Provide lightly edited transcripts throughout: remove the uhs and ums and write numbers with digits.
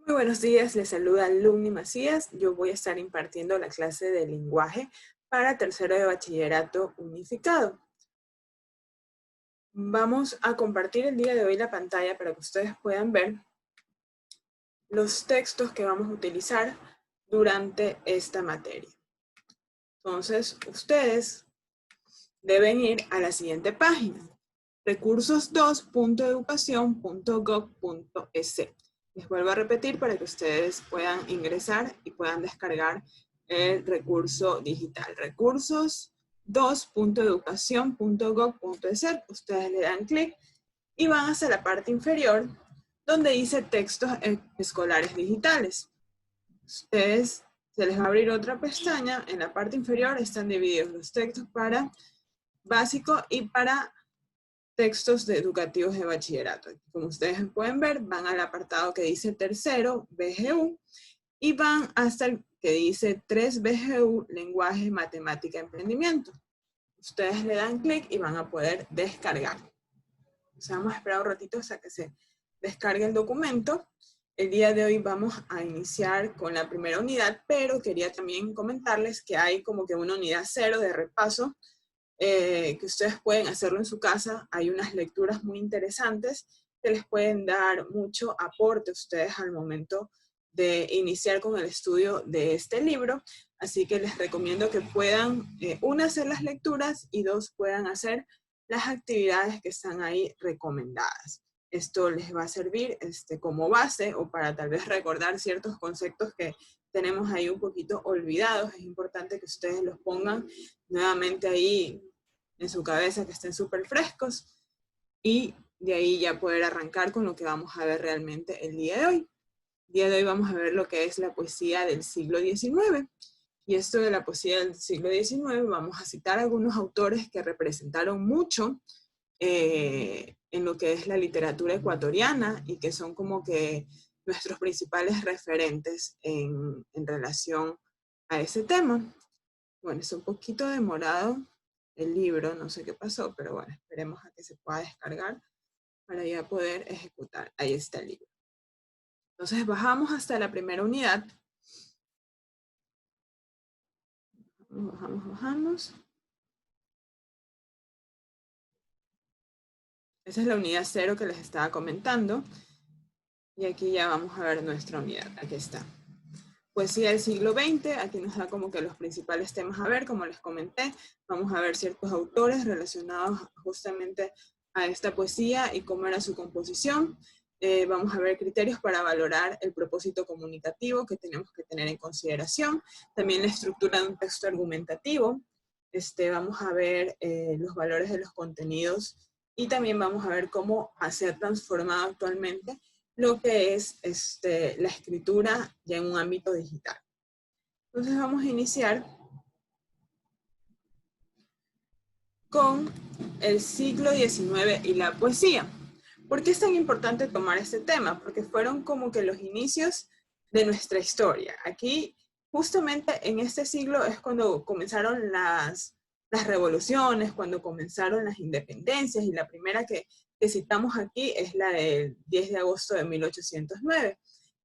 Muy buenos días, les saluda Lumni Macías. Yo voy a estar impartiendo la clase de lenguaje para tercero de bachillerato unificado. Vamos a compartir el día de hoy la pantalla para que ustedes puedan ver los textos que vamos a utilizar durante esta materia. Entonces, ustedes deben ir a la siguiente página, recursos2.educacion.gov.es. Les vuelvo a repetir para que ustedes puedan ingresar y puedan descargar el recurso digital. Recursos2.educacion.gov.es. Ustedes le dan clic y van hacia la parte inferior donde dice textos escolares digitales. Ustedes se les va a abrir otra pestaña. En la parte inferior están divididos los textos para básico y para textos educativos de bachillerato. Como ustedes pueden ver, van al apartado que dice tercero, BGU, y van hasta el que dice 3 BGU, lenguaje, matemática, emprendimiento. Ustedes le dan clic y van a poder descargar. O sea, vamos a esperar un ratito hasta que se descargue el documento. El día de hoy vamos a iniciar con la primera unidad, pero quería también comentarles que hay como que una unidad 0 de repaso, que ustedes pueden hacerlo en su casa. Hay unas lecturas muy interesantes que les pueden dar mucho aporte a ustedes al momento de iniciar con el estudio de este libro. Así que les recomiendo que puedan, una, hacer las lecturas y dos, puedan hacer las actividades que están ahí recomendadas. Esto les va a servir como base o para tal vez recordar ciertos conceptos que tenemos ahí un poquito olvidados. Es importante que ustedes los pongan nuevamente ahí en su cabeza, que estén súper frescos, y de ahí ya poder arrancar con lo que vamos a ver realmente el día de hoy. El día de hoy vamos a ver lo que es la poesía del siglo XIX. Y esto de la poesía del siglo XIX, vamos a citar algunos autores que representaron mucho en lo que es la literatura ecuatoriana y que son como que nuestros principales referentes en relación a ese tema. Bueno, es un poquito demorado el libro, no sé qué pasó, pero bueno, esperemos a que se pueda descargar para ya poder ejecutar. Ahí está el libro. Entonces bajamos hasta la primera unidad. Bajamos. Esa es la unidad 0 que les estaba comentando. Y aquí ya vamos a ver nuestra unidad. Aquí está. Poesía del siglo XX, aquí nos da como que los principales temas a ver, como les comenté. Vamos a ver ciertos autores relacionados justamente a esta poesía y cómo era su composición. Vamos a ver criterios para valorar el propósito comunicativo que tenemos que tener en consideración. También la estructura de un texto argumentativo. Vamos a ver los valores de los contenidos y también vamos a ver cómo se ha transformado actualmente lo que es la escritura ya en un ámbito digital. Entonces vamos a iniciar con el siglo XIX y la poesía. ¿Por qué es tan importante tomar este tema? Porque fueron como que los inicios de nuestra historia. Aquí, justamente en este siglo es cuando comenzaron las revoluciones, cuando comenzaron las independencias, y la primera que citamos aquí es la del 10 de agosto de 1809,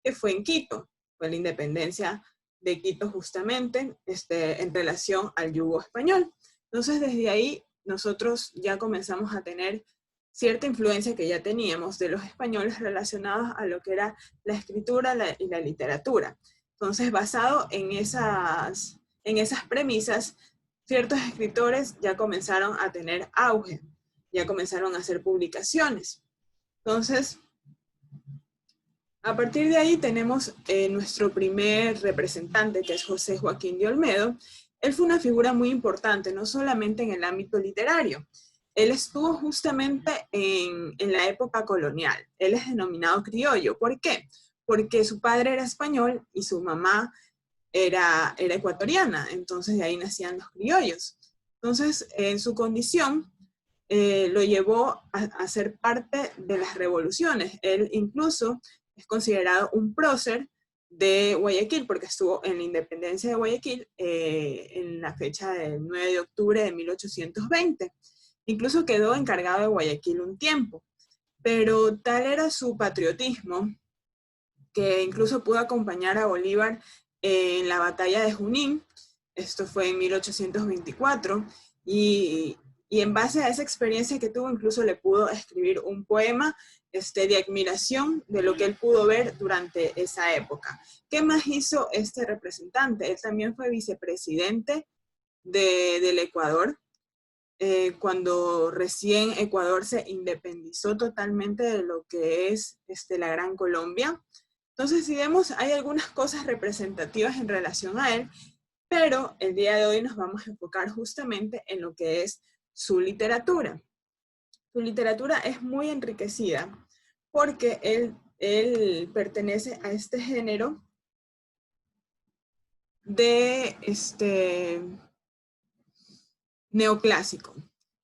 que fue en Quito, fue la independencia de Quito justamente en relación al yugo español. Entonces desde ahí nosotros ya comenzamos a tener cierta influencia que ya teníamos de los españoles relacionados a lo que era la escritura y la literatura. Entonces, basado en esas premisas, ciertos escritores ya comenzaron a tener auge, ya comenzaron a hacer publicaciones. Entonces, a partir de ahí tenemos nuestro primer representante, que es José Joaquín de Olmedo. Él fue una figura muy importante, no solamente en el ámbito literario. Él estuvo justamente en la época colonial. Él es denominado criollo. ¿Por qué? Porque su padre era español y su mamá era ecuatoriana. Entonces de ahí nacían los criollos. Entonces, en su condición, lo llevó a ser parte de las revoluciones. Él incluso es considerado un prócer de Guayaquil, porque estuvo en la independencia de Guayaquil en la fecha del 9 de octubre de 1820. Incluso quedó encargado de Guayaquil un tiempo, pero tal era su patriotismo que incluso pudo acompañar a Bolívar en la batalla de Junín. Esto fue en 1824, y en base a esa experiencia que tuvo, incluso le pudo escribir un poema de admiración de lo que él pudo ver durante esa época. ¿Qué más hizo este representante? Él también fue vicepresidente del Ecuador, cuando recién Ecuador se independizó totalmente de lo que es la Gran Colombia. Entonces, si vemos, hay algunas cosas representativas en relación a él, pero el día de hoy nos vamos a enfocar justamente en lo que es su literatura. Su literatura es muy enriquecida porque él pertenece a este género de neoclásico,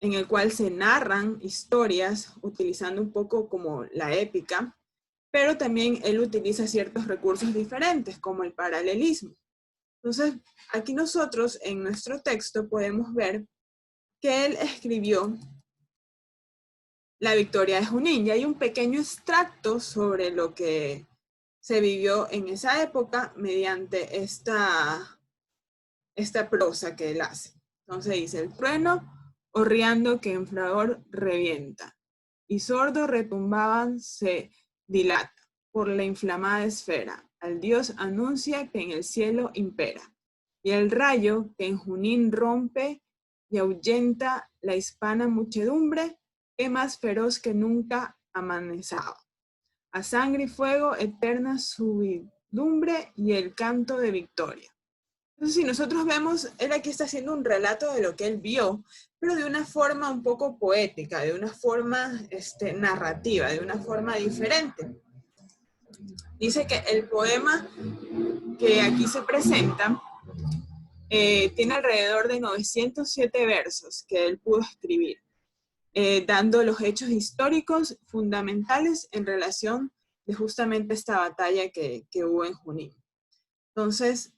en el cual se narran historias utilizando un poco como la épica, pero también él utiliza ciertos recursos diferentes, como el paralelismo. Entonces, aquí nosotros en nuestro texto podemos ver que él escribió La victoria de Junín, y hay un pequeño extracto sobre lo que se vivió en esa época mediante esta prosa que él hace. Entonces dice: el trueno horreando que en fragor revienta, y sordo retumbaban se dilata por la inflamada esfera, al Dios anuncia que en el cielo impera, y el rayo que en Junín rompe y ahuyenta la hispana muchedumbre, que más feroz que nunca amanezaba. A sangre y fuego eterna subidumbre y el canto de victoria. Entonces, si nosotros vemos, él aquí está haciendo un relato de lo que él vio, pero de una forma un poco poética, de una forma narrativa, de una forma diferente. Dice que el poema que aquí se presenta tiene alrededor de 907 versos que él pudo escribir, dando los hechos históricos fundamentales en relación de justamente esta batalla que hubo en Junín. Entonces,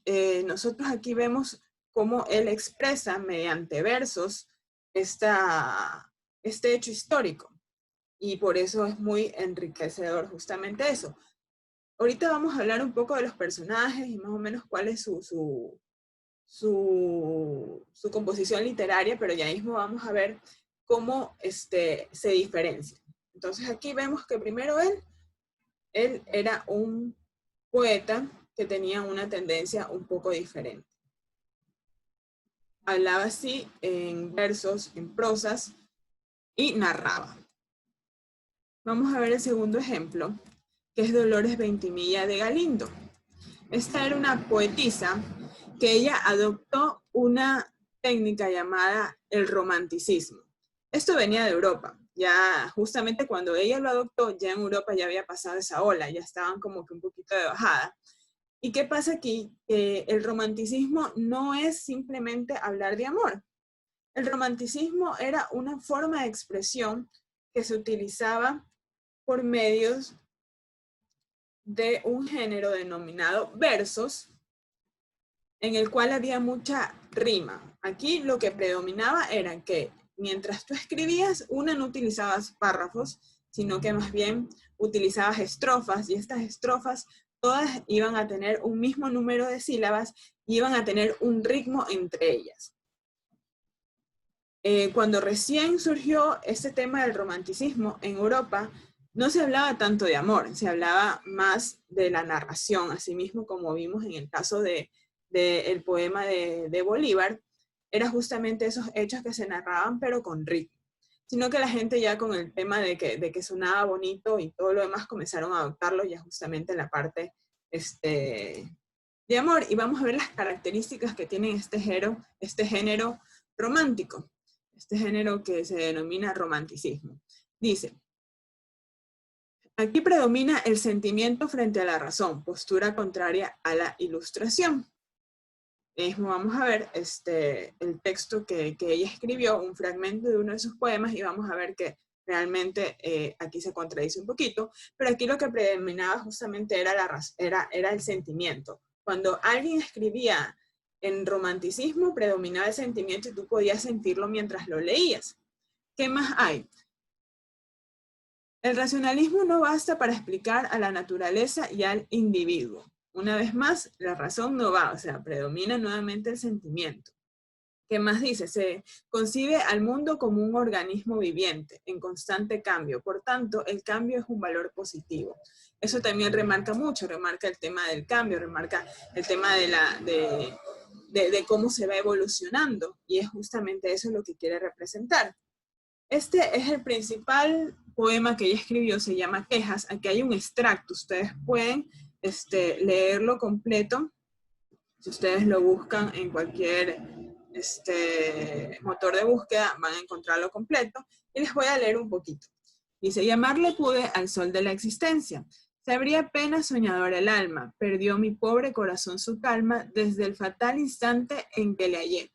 nosotros aquí vemos cómo él expresa mediante versos este hecho histórico, y por eso es muy enriquecedor justamente eso. Ahorita vamos a hablar un poco de los personajes y más o menos cuál es su composición literaria, pero ya mismo vamos a ver cómo se diferencia. Entonces aquí vemos que primero él era un poeta que tenía una tendencia un poco diferente. Hablaba así en versos, en prosas, y narraba. Vamos a ver el segundo ejemplo, que es Dolores Ventimilla de Galindo. Esta era una poetisa que ella adoptó una técnica llamada el romanticismo. Esto venía de Europa. Ya justamente cuando ella lo adoptó, ya en Europa ya había pasado esa ola, ya estaban como que un poquito de bajada. ¿Y qué pasa aquí? El romanticismo no es simplemente hablar de amor. El romanticismo era una forma de expresión que se utilizaba por medios de un género denominado versos, en el cual había mucha rima. Aquí lo que predominaba era que mientras tú escribías, no utilizabas párrafos, sino que más bien utilizabas estrofas, y estas estrofas todas iban a tener un mismo número de sílabas y iban a tener un ritmo entre ellas. Cuando recién surgió este tema del romanticismo en Europa, no se hablaba tanto de amor, se hablaba más de la narración, así mismo como vimos en el caso del poema de Bolívar, era justamente esos hechos que se narraban pero con ritmo, sino que la gente ya con el tema de que sonaba bonito y todo lo demás comenzaron a adoptarlo ya justamente en la parte de amor. Y vamos a ver las características que tiene este género romántico, este género que se denomina romanticismo. Dice: aquí predomina el sentimiento frente a la razón, postura contraria a la ilustración. Vamos a ver el texto que ella escribió, un fragmento de uno de sus poemas, y vamos a ver que realmente aquí se contradice un poquito, pero aquí lo que predominaba justamente era el sentimiento. Cuando alguien escribía en romanticismo, predominaba el sentimiento y tú podías sentirlo mientras lo leías. ¿Qué más hay? El racionalismo no basta para explicar a la naturaleza y al individuo. Una vez más, la razón no va, o sea, predomina nuevamente el sentimiento. ¿Qué más dice? Se concibe al mundo como un organismo viviente, en constante cambio. Por tanto, el cambio es un valor positivo. Eso también remarca mucho, remarca el tema del cambio, remarca el tema de cómo se va evolucionando. Y es justamente eso lo que quiere representar. Este es el principal poema que ella escribió, se llama Quejas. Aquí hay un extracto, ustedes pueden leerlo completo. Si ustedes lo buscan en cualquier motor de búsqueda, van a encontrarlo completo. Y les voy a leer un poquito. Dice, llamarle pude al sol de la existencia. Se abría apenas soñadora el alma. Perdió mi pobre corazón su calma desde el fatal instante en que le hallé.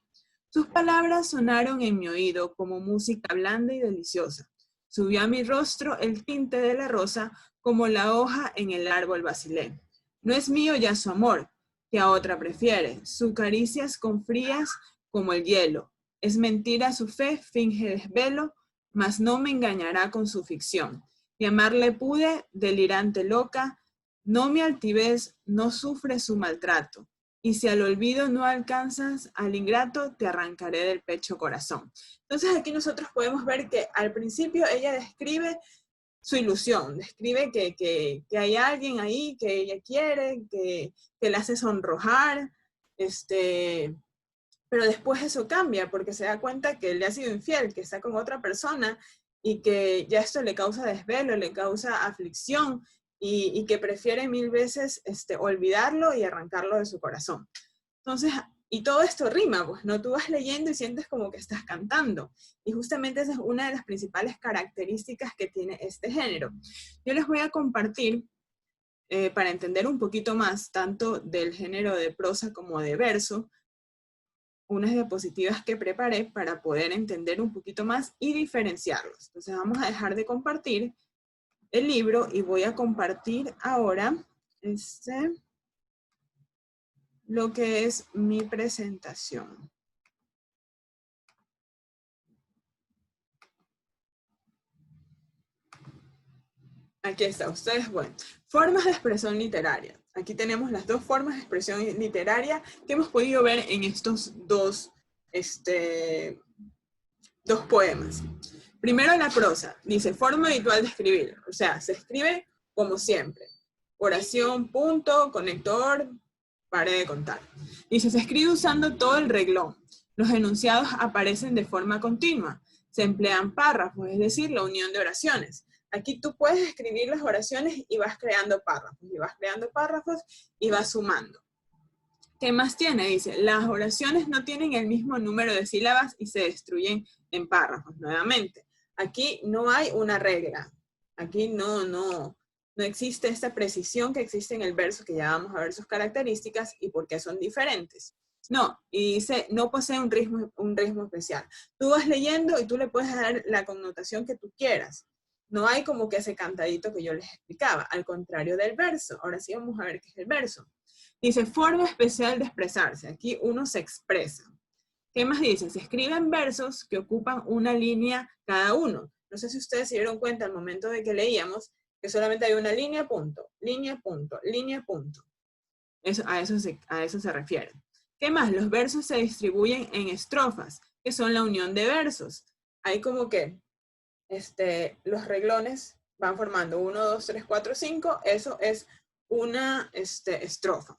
Sus palabras sonaron en mi oído como música blanda y deliciosa. Subió a mi rostro el tinte de la rosa, como la hoja en el árbol vacilé. No es mío ya su amor, que a otra prefiere. Sus caricias con frías como el hielo. Es mentira su fe, finge desvelo, mas no me engañará con su ficción. Y amarle pude, delirante loca, no mi altivez, no sufre su maltrato. Y si al olvido no alcanzas al ingrato, te arrancaré del pecho corazón. Entonces aquí nosotros podemos ver que al principio ella describe su ilusión, describe que hay alguien ahí que ella quiere, que la hace sonrojar, pero después eso cambia porque se da cuenta que le ha sido infiel, que está con otra persona y que ya esto le causa desvelo, le causa aflicción y que prefiere mil veces olvidarlo y arrancarlo de su corazón. Entonces, y todo esto rima, pues, ¿no? Tú vas leyendo y sientes como que estás cantando. Y justamente esa es una de las principales características que tiene este género. Yo les voy a compartir, para entender un poquito más, tanto del género de prosa como de verso, unas diapositivas que preparé para poder entender un poquito más y diferenciarlos. Entonces vamos a dejar de compartir el libro y voy a compartir ahora lo que es mi presentación. Aquí está, ustedes, bueno, formas de expresión literaria. Aquí tenemos las dos formas de expresión literaria que hemos podido ver en estos dos poemas. Primero la prosa, dice forma habitual de escribir, o sea, se escribe como siempre. Oración, punto, conector, pare de contar. Dice, se escribe usando todo el reglón. Los enunciados aparecen de forma continua. Se emplean párrafos, es decir, la unión de oraciones. Aquí tú puedes escribir las oraciones y vas creando párrafos y vas sumando. ¿Qué más tiene? Dice, las oraciones no tienen el mismo número de sílabas y se destruyen en párrafos. Nuevamente, aquí no hay una regla. Aquí no existe esta precisión que existe en el verso, que ya vamos a ver sus características y por qué son diferentes. No, y dice, no posee un ritmo especial. Tú vas leyendo y tú le puedes dar la connotación que tú quieras. No hay como que ese cantadito que yo les explicaba, al contrario del verso. Ahora sí vamos a ver qué es el verso. Dice, forma especial de expresarse. Aquí uno se expresa. ¿Qué más dice? Se escriben versos que ocupan una línea cada uno. No sé si ustedes se dieron cuenta al momento de que leíamos que solamente hay una línea, punto, línea, punto, línea, punto. A eso se refiere. ¿Qué más? Los versos se distribuyen en estrofas, que son la unión de versos. Hay como que los reglones van formando 1, 2, 3, 4, 5. Eso es una estrofa.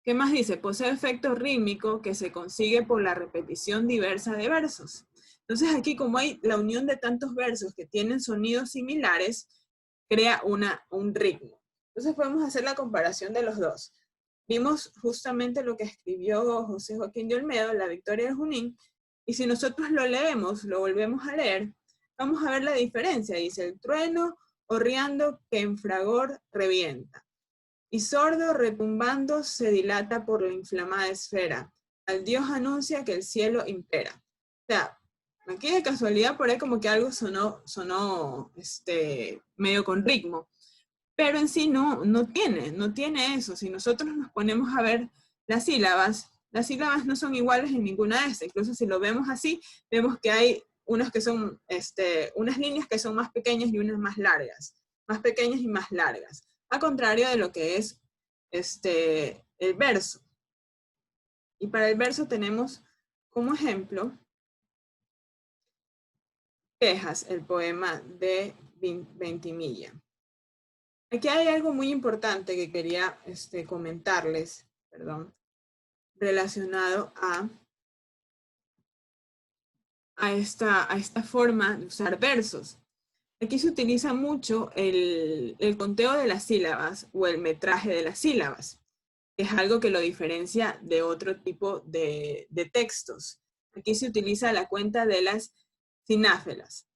¿Qué más dice? Posee efecto rítmico que se consigue por la repetición diversa de versos. Entonces aquí, como hay la unión de tantos versos que tienen sonidos similares, crea un ritmo. Entonces podemos hacer la comparación de los dos. Vimos justamente lo que escribió José Joaquín de Olmedo, La Victoria de Junín, y si nosotros lo leemos, lo volvemos a leer, vamos a ver la diferencia. Dice, el trueno horreando que en fragor revienta. Y sordo retumbando se dilata por la inflamada esfera. Al Dios anuncia que el cielo impera. O sea, aquí de casualidad por ahí como que algo sonó medio con ritmo. Pero en sí no tiene eso. Si nosotros nos ponemos a ver las sílabas no son iguales en ninguna de estas. Incluso si lo vemos así, vemos que hay unos que son, unas líneas que son más pequeñas y unas más largas, más pequeñas y más largas, a contrario de lo que es el verso. Y para el verso tenemos como ejemplo Quejas, el poema de Ventimiglia. Aquí hay algo muy importante que quería comentarles, perdón, relacionado a esta forma de usar versos. Aquí se utiliza mucho el conteo de las sílabas o el metraje de las sílabas, que es algo que lo diferencia de otro tipo de textos. Aquí se utiliza la cuenta de las sináfelas.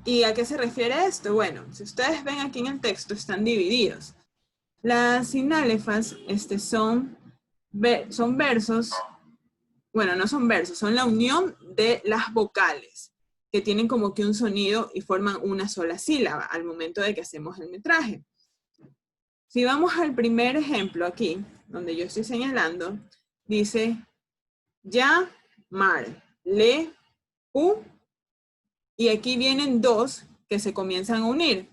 ¿Y a qué se refiere esto? Bueno, si ustedes ven aquí en el texto, están divididos. Las sinálefas son versos, bueno, no son versos, son la unión de las vocales, que tienen como que un sonido y forman una sola sílaba al momento de que hacemos el metraje. Si vamos al primer ejemplo aquí, donde yo estoy señalando, dice ya, mar, le, u, y aquí vienen dos que se comienzan a unir,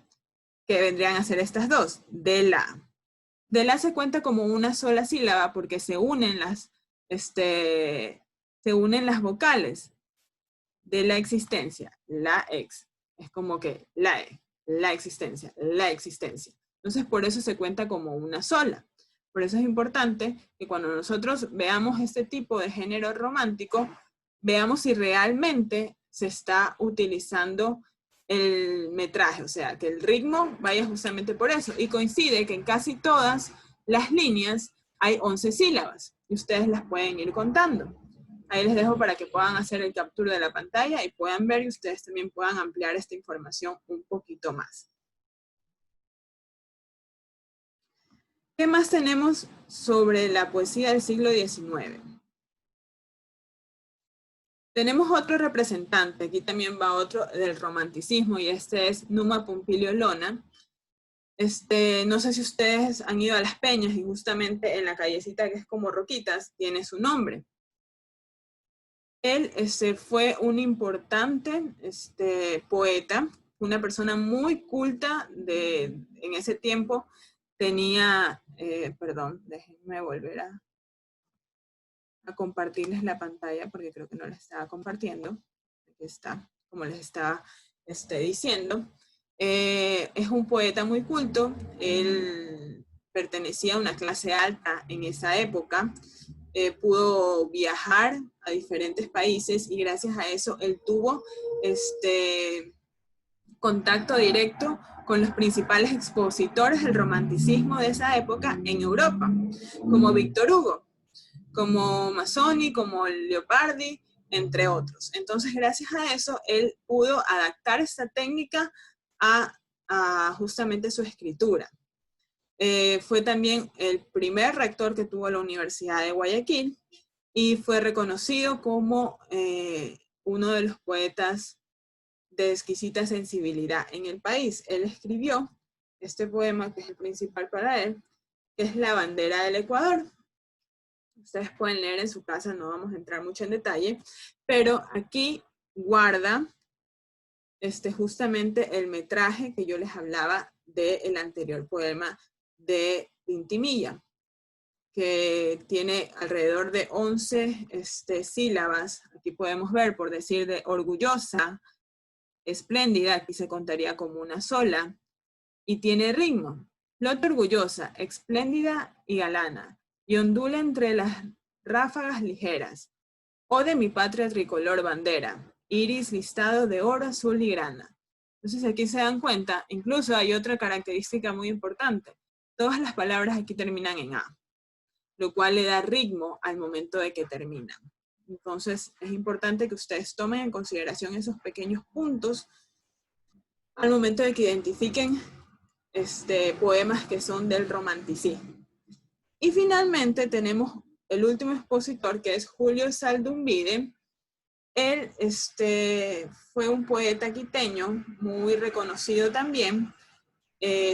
que vendrían a ser estas dos, de la. De la se cuenta como una sola sílaba porque se unen las vocales de la existencia, la ex. Es como que la existencia, la existencia. Entonces por eso se cuenta como una sola. Por eso es importante que cuando nosotros veamos este tipo de género romántico, veamos si realmente se está utilizando el metraje, o sea, que el ritmo vaya justamente por eso. Y coincide que en casi todas las líneas hay 11 sílabas y ustedes las pueden ir contando. Ahí les dejo para que puedan hacer el captura de la pantalla y puedan ver y ustedes también puedan ampliar esta información un poquito más. ¿Qué más tenemos sobre la poesía del siglo XIX? Tenemos otro representante, aquí también va otro del romanticismo y este es Numa Pompilio Lona. No sé si ustedes han ido a Las Peñas y justamente en la callecita que es como Roquitas tiene su nombre. Él fue un importante poeta, una persona muy culta en ese tiempo. Tenía, perdón, déjenme volver a compartirles la pantalla porque creo que no la estaba compartiendo. Aquí está, como les estaba diciendo. Es un poeta muy culto. Él pertenecía a una clase alta en esa época. Pudo viajar a diferentes países y gracias a eso él tuvo contacto directo con los principales expositores del romanticismo de esa época en Europa, como Víctor Hugo, como Mazzoni, como Leopardi, entre otros. Entonces, gracias a eso, él pudo adaptar esta técnica a justamente su escritura. Fue también el primer rector que tuvo la Universidad de Guayaquil y fue reconocido como uno de los poetas de exquisita sensibilidad en el país. Él escribió este poema, que es el principal para él, que es La bandera del Ecuador. Ustedes pueden leer en su casa, no vamos a entrar mucho en detalle, pero aquí guarda justamente el metraje que yo les hablaba del anterior poema de Ventimiglia, que tiene alrededor de 11 sílabas. Aquí podemos ver, por decir, de orgullosa, espléndida, aquí se contaría como una sola, y tiene ritmo. Flota orgullosa, espléndida y galana, y ondula entre las ráfagas ligeras. Oh de mi patria tricolor bandera, iris listado de oro, azul y grana. Entonces aquí se dan cuenta, incluso hay otra característica muy importante. Todas las palabras aquí terminan en A, lo cual le da ritmo al momento de que terminan. Entonces es importante que ustedes tomen en consideración esos pequeños puntos al momento de que identifiquen poemas que son del romanticismo. Y finalmente tenemos el último expositor, que es Julio Zaldumbide. Él fue un poeta quiteño muy reconocido también.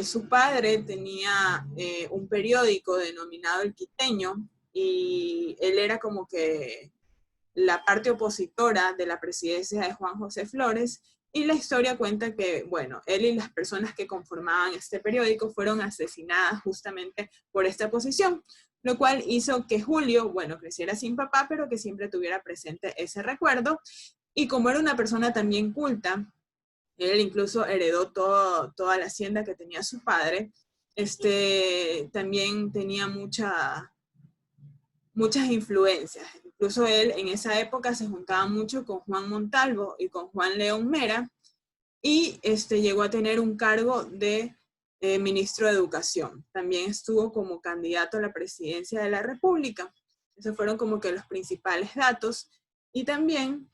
Su padre tenía un periódico denominado El Quiteño y él era como que la parte opositora de la presidencia de Juan José Flores, y la historia cuenta que, bueno, él y las personas que conformaban este periódico fueron asesinadas justamente por esta posición, lo cual hizo que Julio, bueno, creciera sin papá, pero que siempre tuviera presente ese recuerdo, y como era una persona también culta, él incluso heredó toda la hacienda que tenía su padre, también tenía muchas influencias. Incluso él en esa época se juntaba mucho con Juan Montalvo y con Juan León Mera, y llegó a tener un cargo de ministro de Educación. También estuvo como candidato a la presidencia de la República. Esos fueron como que los principales datos. Y también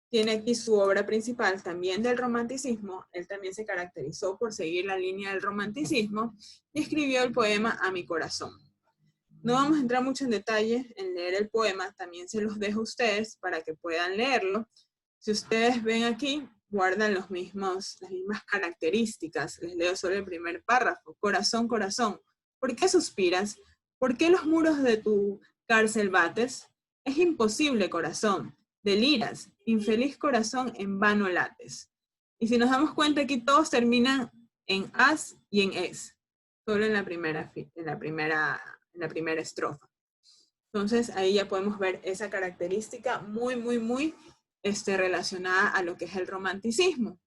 tiene aquí su obra principal, también del romanticismo. Él también se caracterizó por seguir la línea del romanticismo y escribió el poema A mi corazón. No vamos a entrar mucho en detalle en leer el poema, también se los dejo a ustedes para que puedan leerlo. Si ustedes ven aquí, guardan las mismas características. Les leo solo el primer párrafo. Corazón, corazón, ¿por qué suspiras? ¿Por qué los muros de tu cárcel bates? Es imposible, corazón. Deliras, infeliz corazón, en vano lates. Y si nos damos cuenta, aquí todos terminan en as y en es, solo en la primera estrofa. Entonces ahí ya podemos ver esa característica muy relacionada a lo que es el romanticismo,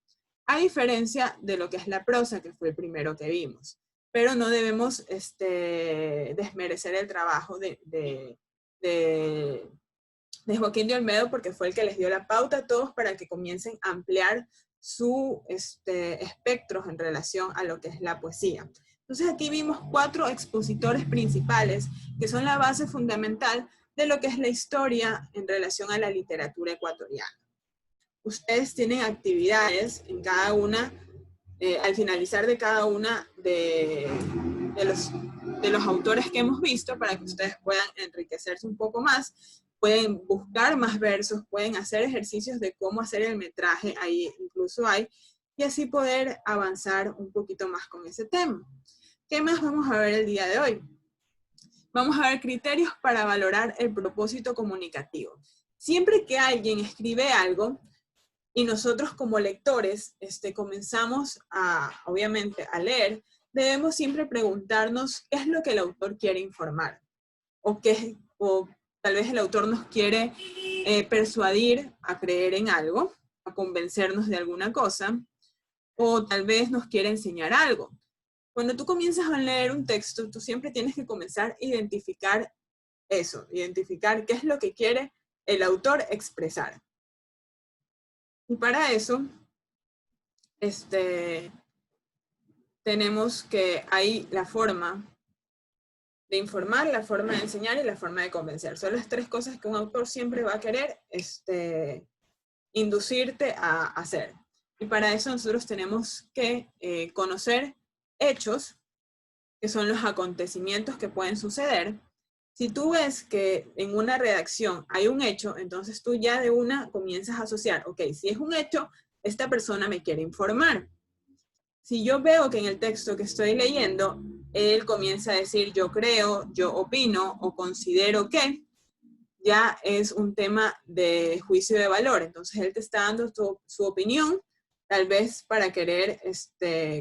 a diferencia de lo que es la prosa, que fue el primero que vimos. Pero no debemos desmerecer el trabajo de Joaquín de Olmedo, porque fue el que les dio la pauta a todos para que comiencen a ampliar su espectros en relación a lo que es la poesía. Entonces aquí vimos 4 expositores principales que son la base fundamental de lo que es la historia en relación a la literatura ecuatoriana. Ustedes tienen actividades en cada una, al finalizar de cada una de los autores que hemos visto, para que ustedes puedan enriquecerse un poco más. Pueden buscar más versos, pueden hacer ejercicios de cómo hacer el metraje, ahí incluso hay, y así poder avanzar un poquito más con ese tema. ¿Qué más vamos a ver el día de hoy? Vamos a ver criterios para valorar el propósito comunicativo. Siempre que alguien escribe algo y nosotros como lectores comenzamos obviamente a leer, debemos siempre preguntarnos qué es lo que el autor quiere informar, o tal vez el autor nos quiere persuadir a creer en algo, a convencernos de alguna cosa, o tal vez nos quiere enseñar algo. Cuando tú comienzas a leer un texto, tú siempre tienes que comenzar a identificar eso, identificar qué es lo que quiere el autor expresar. Y para eso, tenemos que hay la forma de informar, la forma de enseñar y la forma de convencer. Son las 3 cosas que un autor siempre va a querer inducirte a hacer. Y para eso nosotros tenemos que conocer hechos, que son los acontecimientos que pueden suceder. Si tú ves que en una redacción hay un hecho, entonces tú ya de una comienzas a asociar, ok, si es un hecho, esta persona me quiere informar. Si yo veo que en el texto que estoy leyendo, él comienza a decir yo creo, yo opino o considero que, ya es un tema de juicio de valor. Entonces él te está dando su opinión, tal vez para querer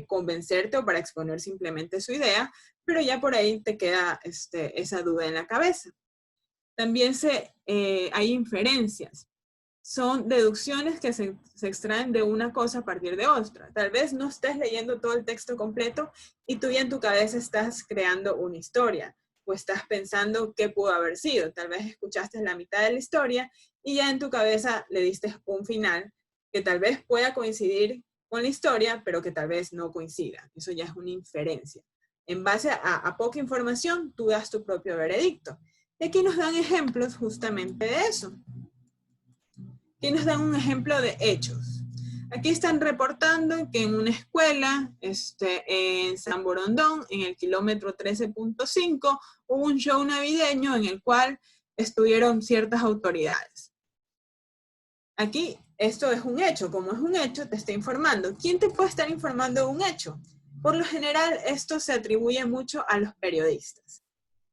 convencerte o para exponer simplemente su idea, pero ya por ahí te queda esa duda en la cabeza. También hay inferencias. Son deducciones que se extraen de una cosa a partir de otra. Tal vez no estés leyendo todo el texto completo y tú ya en tu cabeza estás creando una historia o estás pensando qué pudo haber sido. Tal vez escuchaste la mitad de la historia y ya en tu cabeza le diste un final que tal vez pueda coincidir con la historia, pero que tal vez no coincida. Eso ya es una inferencia. En base a poca información, tú das tu propio veredicto. Y aquí nos dan ejemplos justamente de eso. Aquí nos dan un ejemplo de hechos. Aquí están reportando que en una escuela, en San Borondón, en el kilómetro 13.5, hubo un show navideño en el cual estuvieron ciertas autoridades. Aquí, esto es un hecho. Como es un hecho, te está informando. ¿Quién te puede estar informando de un hecho? Por lo general, esto se atribuye mucho a los periodistas.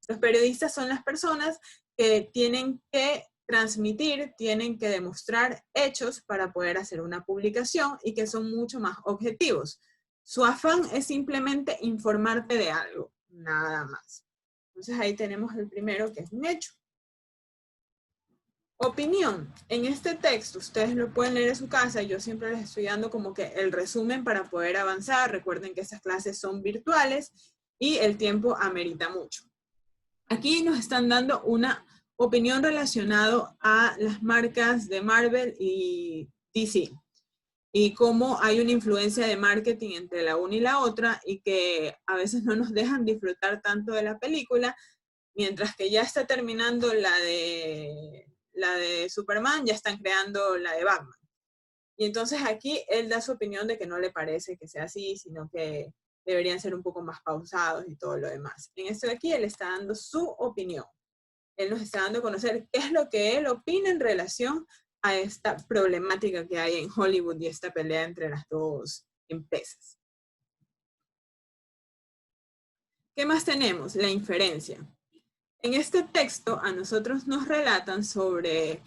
Los periodistas son las personas que tienen que transmitir, tienen que demostrar hechos para poder hacer una publicación y que son mucho más objetivos. Su afán es simplemente informarte de algo, nada más. Entonces ahí tenemos el primero, que es un hecho. Opinión. En este texto, ustedes lo pueden leer en su casa, yo siempre les estoy dando como que el resumen para poder avanzar. Recuerden que estas clases son virtuales y el tiempo amerita mucho. Aquí nos están dando una opinión relacionada a las marcas de Marvel y DC. Y cómo hay una influencia de marketing entre la una y la otra y que a veces no nos dejan disfrutar tanto de la película, mientras que ya está terminando la de Superman, ya están creando la de Batman. Y entonces aquí él da su opinión de que no le parece que sea así, sino que deberían ser un poco más pausados y todo lo demás. En esto de aquí él está dando su opinión. Él nos está dando a conocer qué es lo que él opina en relación a esta problemática que hay en Hollywood y esta pelea entre las dos empresas. ¿Qué más tenemos? La inferencia. En este texto a nosotros nos relatan sobre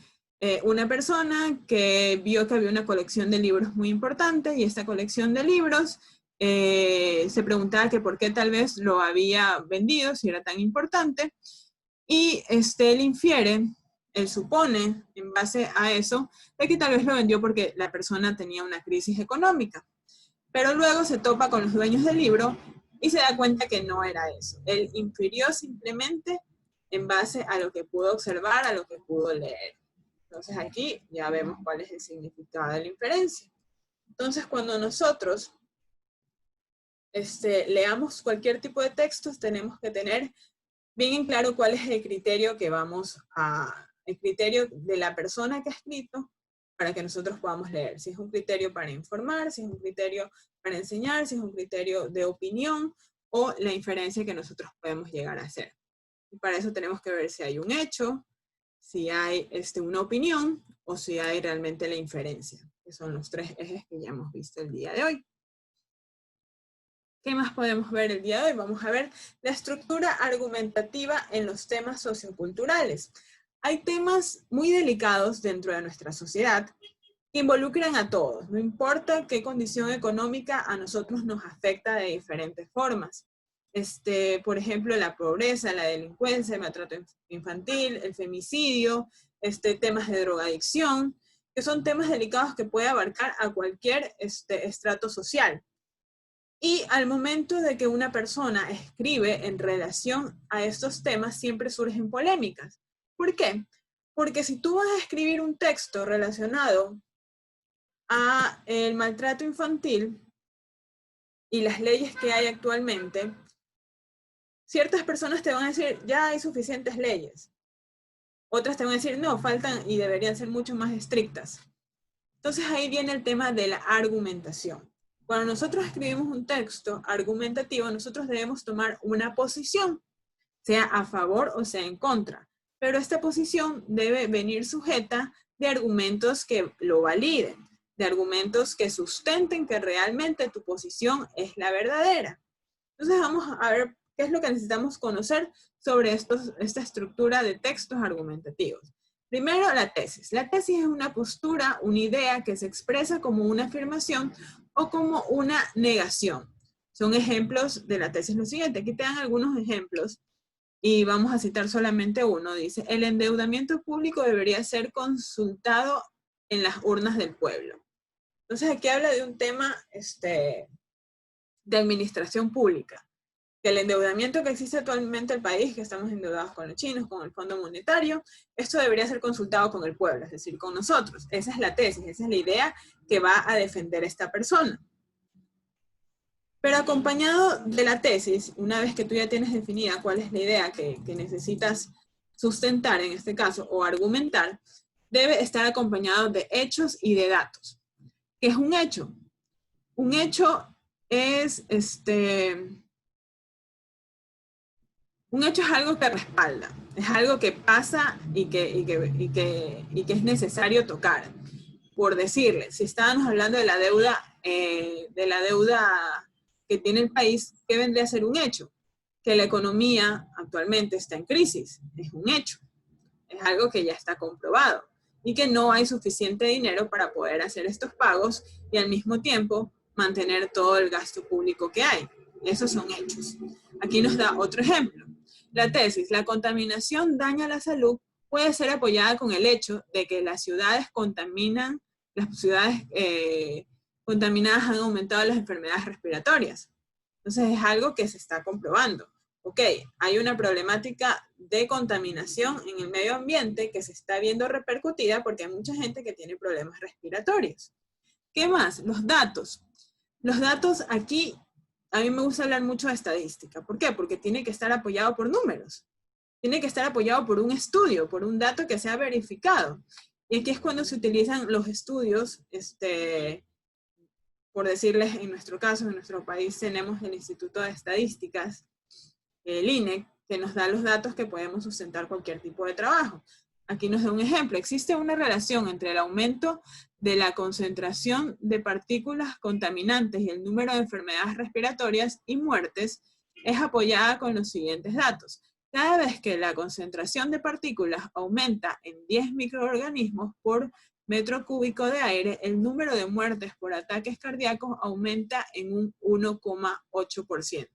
una persona que vio que había una colección de libros muy importante y esta colección de libros se preguntaba que por qué tal vez lo había vendido si era tan importante y él infiere, él supone en base a eso de que tal vez lo vendió porque la persona tenía una crisis económica, pero luego se topa con los dueños del libro y se da cuenta que no era eso. Él infirió simplemente en base a lo que pudo observar, a lo que pudo leer. Entonces aquí ya vemos cuál es el significado de la inferencia. Entonces cuando nosotros leamos cualquier tipo de textos, tenemos que tener bien en claro cuál es el criterio que el criterio de la persona que ha escrito para que nosotros podamos leer. Si es un criterio para informar, si es un criterio para enseñar, si es un criterio de opinión o la inferencia que nosotros podemos llegar a hacer. Y para eso tenemos que ver si hay un hecho, si hay una opinión o si hay realmente la inferencia, que son los tres ejes que ya hemos visto el día de hoy. ¿Qué más podemos ver el día de hoy? Vamos a ver la estructura argumentativa en los temas socioculturales. Hay temas muy delicados dentro de nuestra sociedad que involucran a todos, no importa qué condición económica a nosotros nos afecta de diferentes formas. Por ejemplo, la pobreza, la delincuencia, el maltrato infantil, el femicidio, temas de drogadicción, que son temas delicados que puede abarcar a cualquier estrato social. Y al momento de que una persona escribe en relación a estos temas, siempre surgen polémicas. ¿Por qué? Porque si tú vas a escribir un texto relacionado a el maltrato infantil y las leyes que hay actualmente, ciertas personas te van a decir, ya hay suficientes leyes. Otras te van a decir, no, faltan y deberían ser mucho más estrictas. Entonces ahí viene el tema de la argumentación. Cuando nosotros escribimos un texto argumentativo, nosotros debemos tomar una posición, sea a favor o sea en contra. Pero esta posición debe venir sujeta de argumentos que lo validen, de argumentos que sustenten que realmente tu posición es la verdadera. Entonces vamos a ver qué es lo que necesitamos conocer sobre esta estructura de textos argumentativos. Primero, la tesis. La tesis es una postura, una idea que se expresa como una afirmación o como una negación. Son ejemplos de la tesis lo siguiente. Aquí te dan algunos ejemplos y vamos a citar solamente uno. Dice, el endeudamiento público debería ser consultado en las urnas del pueblo. Entonces aquí habla de un tema de administración pública. Que el endeudamiento que existe actualmente en el país, que estamos endeudados con los chinos, con el Fondo Monetario, esto debería ser consultado con el pueblo, es decir, con nosotros. Esa es la tesis, esa es la idea que va a defender esta persona. Pero acompañado de la tesis, una vez que tú ya tienes definida cuál es la idea que necesitas sustentar en este caso o argumentar, debe estar acompañado de hechos y de datos. ¿Qué es un hecho? Un hecho es un hecho es algo que respalda, es algo que pasa y que es necesario tocar. Por decirle, si estábamos hablando de la deuda que tiene el país, ¿qué vendría a ser un hecho? Que la economía actualmente está en crisis, es un hecho. Es algo que ya está comprobado y que no hay suficiente dinero para poder hacer estos pagos y al mismo tiempo mantener todo el gasto público que hay. Esos son hechos. Aquí nos da otro ejemplo. La tesis, la contaminación daña la salud, puede ser apoyada con el hecho de que las ciudades contaminadas han aumentado las enfermedades respiratorias. Entonces es algo que se está comprobando. Ok, hay una problemática de contaminación en el medio ambiente que se está viendo repercutida porque hay mucha gente que tiene problemas respiratorios. ¿Qué más? Los datos. Los datos aquí, a mí me gusta hablar mucho de estadística. ¿Por qué? Porque tiene que estar apoyado por números. Tiene que estar apoyado por un estudio, por un dato que sea verificado. Y aquí es cuando se utilizan los estudios, por decirles, en nuestro caso, en nuestro país tenemos el Instituto de Estadísticas, el INEC, que nos da los datos que podemos sustentar cualquier tipo de trabajo. Aquí nos da un ejemplo. Existe una relación entre el aumento de la concentración de partículas contaminantes y el número de enfermedades respiratorias y muertes, es apoyada con los siguientes datos. Cada vez que la concentración de partículas aumenta en 10 microorganismos por metro cúbico de aire, el número de muertes por ataques cardíacos aumenta en un 1,8%.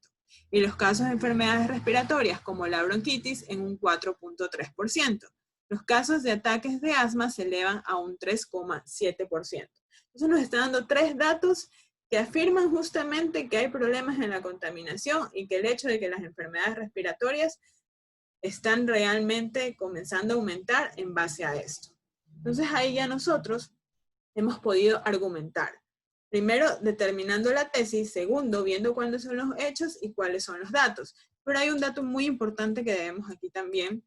Y los casos de enfermedades respiratorias como la bronquitis en un 4,3%. Los casos de ataques de asma se elevan a un 3,7%. Entonces nos está dando tres datos que afirman justamente que hay problemas en la contaminación y que el hecho de que las enfermedades respiratorias están realmente comenzando a aumentar en base a esto. Entonces ahí ya nosotros hemos podido argumentar. Primero, determinando la tesis. Segundo, viendo cuáles son los hechos y cuáles son los datos. Pero hay un dato muy importante que debemos aquí también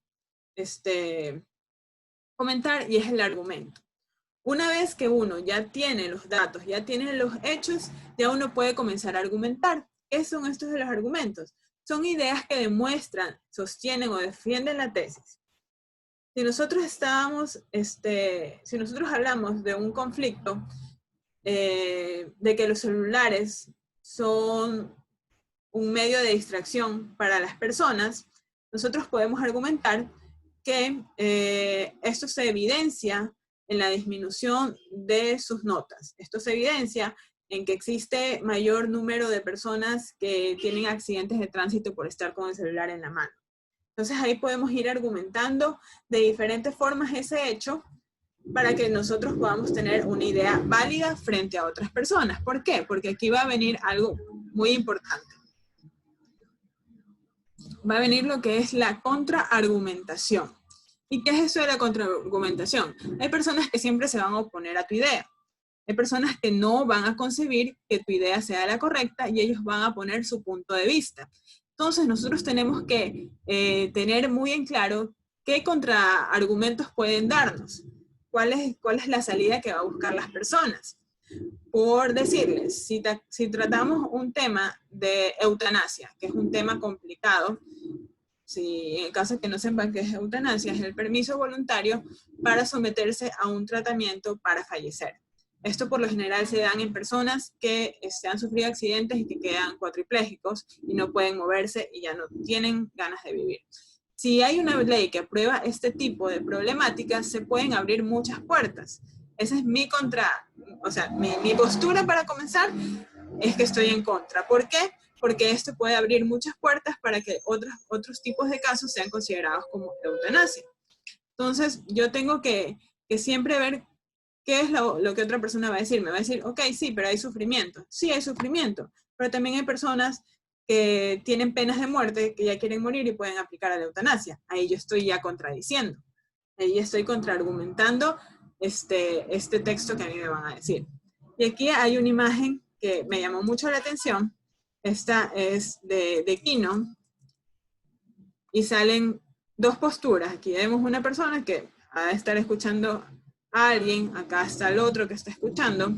comentar y es el argumento. Una vez que uno ya tiene los datos, ya tiene los hechos, ya uno puede comenzar a argumentar. ¿Qué son estos de los argumentos? Son ideas que demuestran, sostienen o defienden la tesis. Si nosotros si nosotros hablamos de un conflicto, de que los celulares son un medio de distracción para las personas, nosotros podemos argumentar que esto se evidencia en la disminución de sus notas. Esto se evidencia en que existe mayor número de personas que tienen accidentes de tránsito por estar con el celular en la mano. Entonces ahí podemos ir argumentando de diferentes formas ese hecho para que nosotros podamos tener una idea válida frente a otras personas. ¿Por qué? Porque aquí va a venir algo muy importante. Va a venir lo que es la contraargumentación. ¿Y qué es eso de la contraargumentación? Hay personas que siempre se van a oponer a tu idea. Hay personas que no van a concebir que tu idea sea la correcta y ellos van a poner su punto de vista. Entonces nosotros tenemos que tener muy en claro qué contraargumentos pueden darnos. ¿Cuál es la salida que va a buscar las personas? Por decirles, si tratamos un tema de eutanasia, que es un tema complicado, si en el caso que no sepan qué es eutanasia, es el permiso voluntario para someterse a un tratamiento para fallecer. Esto por lo general se dan en personas que han sufrido accidentes y que quedan cuatriplégicos y no pueden moverse y ya no tienen ganas de vivir. Si hay una ley que aprueba este tipo de problemáticas, se pueden abrir muchas puertas. Esa es mi postura para comenzar es que estoy en contra. ¿Por qué? Porque esto puede abrir muchas puertas para que otros tipos de casos sean considerados como eutanasia. Entonces, yo tengo que siempre ver qué es lo que otra persona va a decir. Me va a decir, ok, sí, pero hay sufrimiento. Sí, hay sufrimiento, pero también hay personas que tienen penas de muerte, que ya quieren morir y pueden aplicar a la eutanasia. Ahí yo estoy ya contradiciendo. Ahí estoy contraargumentando este texto que a mí me van a decir. Y aquí hay una imagen que me llamó mucho la atención. Esta es de Kino. Y salen dos posturas. Aquí vemos una persona que ha de estar escuchando a alguien. Acá está el otro que está escuchando.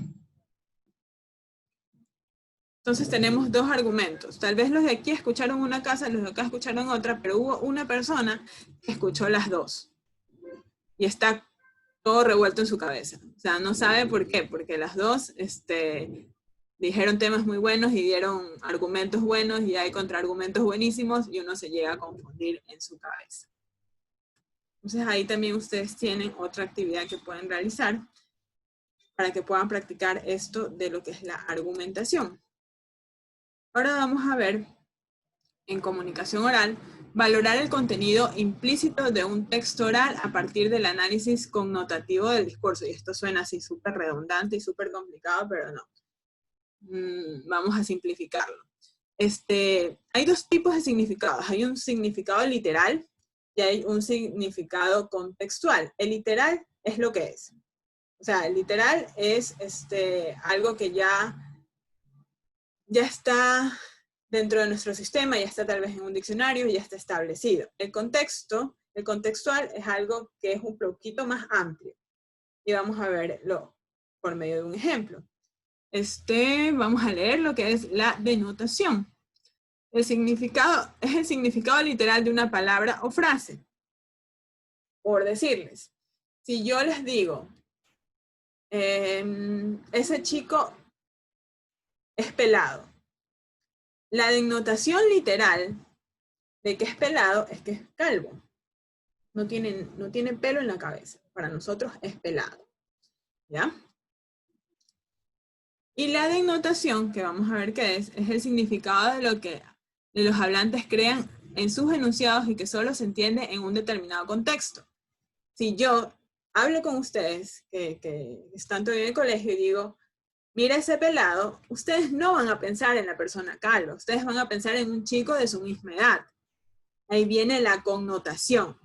Entonces tenemos dos argumentos. Tal vez los de aquí escucharon una cosa, los de acá escucharon otra, pero hubo una persona que escuchó las dos. Y está todo revuelto en su cabeza. O sea, no sabe por qué, porque las dos dijeron temas muy buenos y dieron argumentos buenos y hay contraargumentos buenísimos y uno se llega a confundir en su cabeza. Entonces ahí también ustedes tienen otra actividad que pueden realizar para que puedan practicar esto de lo que es la argumentación. Ahora vamos a ver en comunicación oral, valorar el contenido implícito de un texto oral a partir del análisis connotativo del discurso. Y esto suena así súper redundante y súper complicado, pero no. Vamos a simplificarlo. Hay dos tipos de significados. Hay un significado literal y hay un significado contextual. El literal es lo que es. O sea, el literal es algo que ya está dentro de nuestro sistema, ya está tal vez en un diccionario, ya está establecido. El contextual es algo que es un poquito más amplio. Y vamos a verlo por medio de un ejemplo. Vamos a leer lo que es la denotación. El significado es el significado literal de una palabra o frase. Por decirles, si yo les digo, ese chico es pelado. La denotación literal de que es pelado es que es calvo. No tiene pelo en la cabeza. Para nosotros es pelado. ¿Ya? Y la denotación, que vamos a ver qué es el significado de lo que los hablantes crean en sus enunciados y que solo se entiende en un determinado contexto. Si yo hablo con ustedes, que están todavía en el colegio, y digo, mira ese pelado, ustedes no van a pensar en la persona calva, ustedes van a pensar en un chico de su misma edad. Ahí viene la connotación.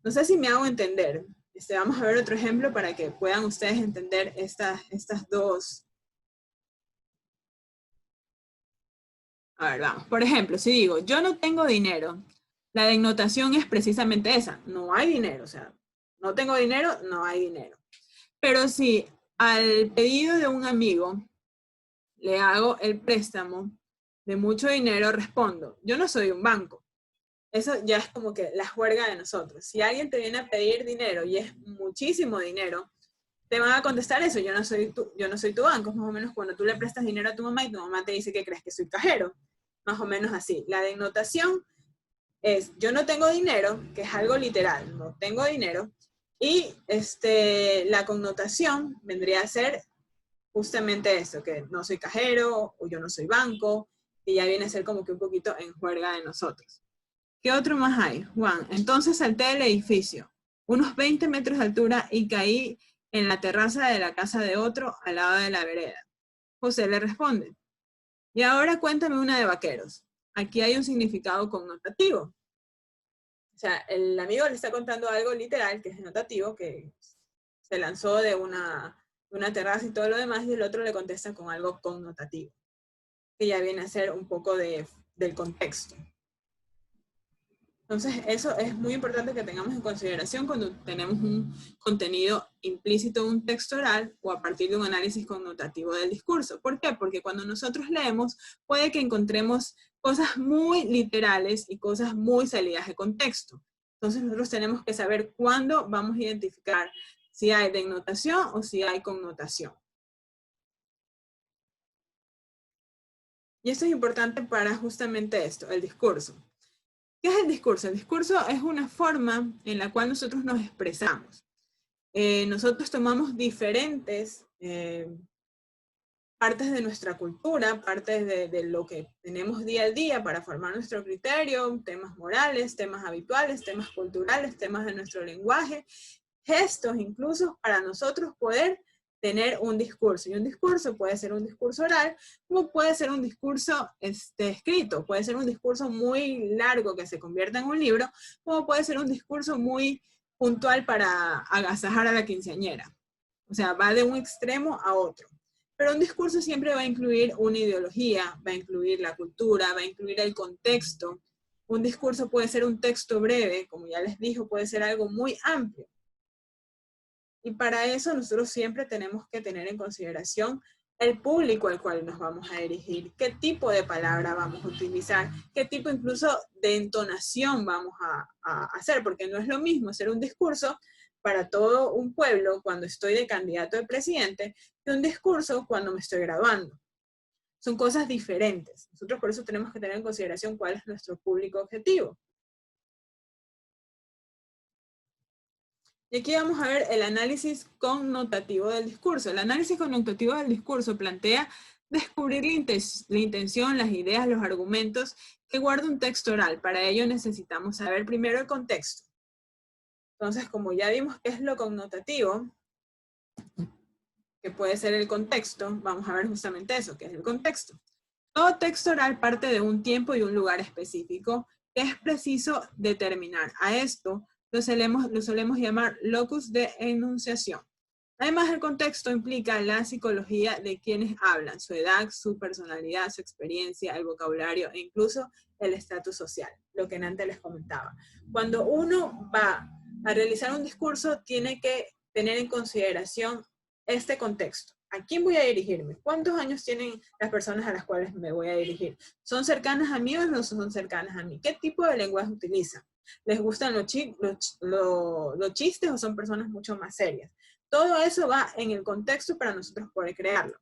No sé si me hago entender. Vamos a ver otro ejemplo para que puedan ustedes entender estas dos. A ver, vamos. Por ejemplo, si digo, yo no tengo dinero, la denotación es precisamente esa. No hay dinero, o sea, no tengo dinero, no hay dinero. Pero si al pedido de un amigo le hago el préstamo de mucho dinero, respondo, yo no soy un banco. Eso ya es como que la juerga de nosotros. Si alguien te viene a pedir dinero y es muchísimo dinero, te van a contestar eso, yo no soy tu banco. Es más o menos cuando tú le prestas dinero a tu mamá y tu mamá te dice que crees que soy cajero. Más o menos así. La denotación es, yo no tengo dinero, que es algo literal, no tengo dinero, y la connotación vendría a ser justamente eso, que no soy cajero, o yo no soy banco, y ya viene a ser como que un poquito en juerga de nosotros. ¿Qué otro más hay? Juan, entonces salté del edificio, unos 20 metros de altura, y caí en la terraza de la casa de otro al lado de la vereda. José le responde, y ahora cuéntame una de vaqueros. Aquí hay un significado connotativo. O sea, el amigo le está contando algo literal, que es notativo, que se lanzó de una terraza y todo lo demás, y el otro le contesta con algo connotativo, que ya viene a ser un poco del contexto. Entonces, eso es muy importante que tengamos en consideración cuando tenemos un contenido implícito en un texto oral o a partir de un análisis connotativo del discurso. ¿Por qué? Porque cuando nosotros leemos, puede que encontremos cosas muy literales y cosas muy salidas de contexto. Entonces, nosotros tenemos que saber cuándo vamos a identificar si hay denotación o si hay connotación. Y esto es importante para justamente esto, el discurso. ¿Qué es el discurso? El discurso es una forma en la cual nosotros nos expresamos. Nosotros tomamos diferentes partes de nuestra cultura, partes de lo que tenemos día a día para formar nuestro criterio, temas morales, temas habituales, temas culturales, temas de nuestro lenguaje, gestos incluso para nosotros poder tener un discurso. Y un discurso puede ser un discurso oral, como puede ser un discurso escrito, puede ser un discurso muy largo que se convierta en un libro, como puede ser un discurso muy puntual para agasajar a la quinceañera. O sea, va de un extremo a otro. Pero un discurso siempre va a incluir una ideología, va a incluir la cultura, va a incluir el contexto. Un discurso puede ser un texto breve, como ya les dijo, puede ser algo muy amplio. Y para eso nosotros siempre tenemos que tener en consideración el público al cual nos vamos a dirigir, qué tipo de palabra vamos a utilizar, qué tipo incluso de entonación vamos a hacer, porque no es lo mismo hacer un discurso para todo un pueblo cuando estoy de candidato de presidente que un discurso cuando me estoy graduando. Son cosas diferentes. Nosotros por eso tenemos que tener en consideración cuál es nuestro público objetivo. Y aquí vamos a ver el análisis connotativo del discurso. El análisis connotativo del discurso plantea descubrir la intención, las ideas, los argumentos que guarda un texto oral. Para ello necesitamos saber primero el contexto. Entonces, como ya vimos qué es lo connotativo, que puede ser el contexto, vamos a ver justamente eso, que es el contexto. Todo texto oral parte de un tiempo y un lugar específico que es preciso determinar. A esto lo solemos llamar locus de enunciación. Además, el contexto implica la psicología de quienes hablan, su edad, su personalidad, su experiencia, el vocabulario e incluso el estatus social, lo que antes les comentaba. Cuando uno va a realizar un discurso, tiene que tener en consideración este contexto. ¿A quién voy a dirigirme? ¿Cuántos años tienen las personas a las cuales me voy a dirigir? ¿Son cercanas a mí o no son cercanas a mí? ¿Qué tipo de lenguaje utilizan? ¿Les gustan los chistes o son personas mucho más serias? Todo eso va en el contexto para nosotros poder crearlo.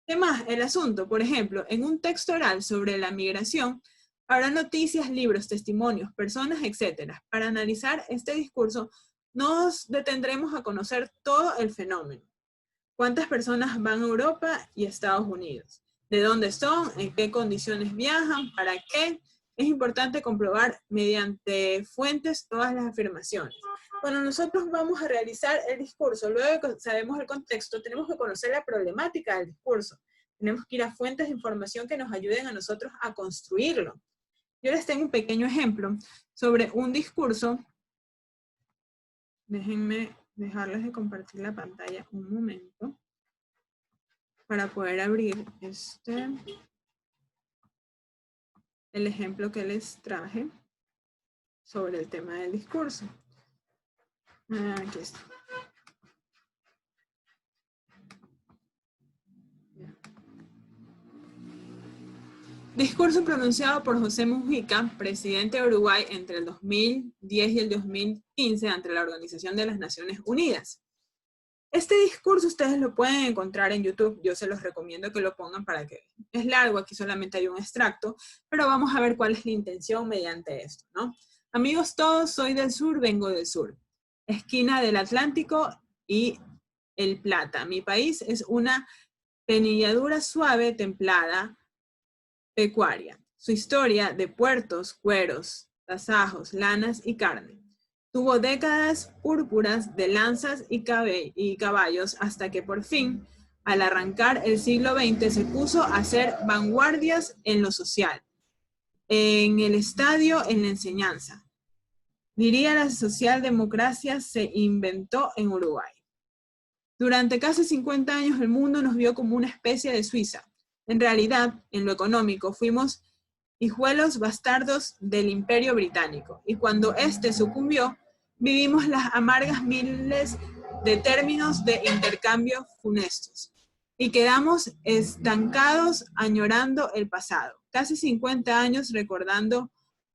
¿Qué más? El asunto, por ejemplo, en un texto oral sobre la migración, habrá noticias, libros, testimonios, personas, etc. Para analizar este discurso, nos detendremos a conocer todo el fenómeno. ¿Cuántas personas van a Europa y Estados Unidos? ¿De dónde son? ¿En qué condiciones viajan? ¿Para qué? Es importante comprobar mediante fuentes todas las afirmaciones. Cuando nosotros vamos a realizar el discurso, luego que sabemos el contexto, tenemos que conocer la problemática del discurso. Tenemos que ir a fuentes de información que nos ayuden a nosotros a construirlo. Yo les tengo un pequeño ejemplo sobre un discurso. Déjenme dejarles de compartir la pantalla un momento para poder abrir el ejemplo que les traje sobre el tema del discurso. Aquí está. Discurso pronunciado por José Mujica, presidente de Uruguay entre el 2010 y el 2015 ante la Organización de las Naciones Unidas. Este discurso ustedes lo pueden encontrar en YouTube, yo se los recomiendo que lo pongan para que, es largo, aquí solamente hay un extracto, pero vamos a ver cuál es la intención mediante esto, ¿no? Amigos todos, soy del sur, vengo del sur, esquina del Atlántico y el Plata. Mi país es una penilladura suave, templada, pecuaria. Su historia de puertos, cueros, tasajos, lanas y carne. Tuvo décadas púrpuras de lanzas y caballos hasta que por fin, al arrancar el siglo XX, se puso a hacer vanguardias en lo social, en el estadio, en la enseñanza. Diría la socialdemocracia se inventó en Uruguay. Durante casi 50 años el mundo nos vio como una especie de Suiza. En realidad, en lo económico, fuimos hijuelos bastardos del Imperio Británico, y cuando éste sucumbió, vivimos las amargas miles de términos de intercambio funestos, y quedamos estancados añorando el pasado. Casi 50 años recordando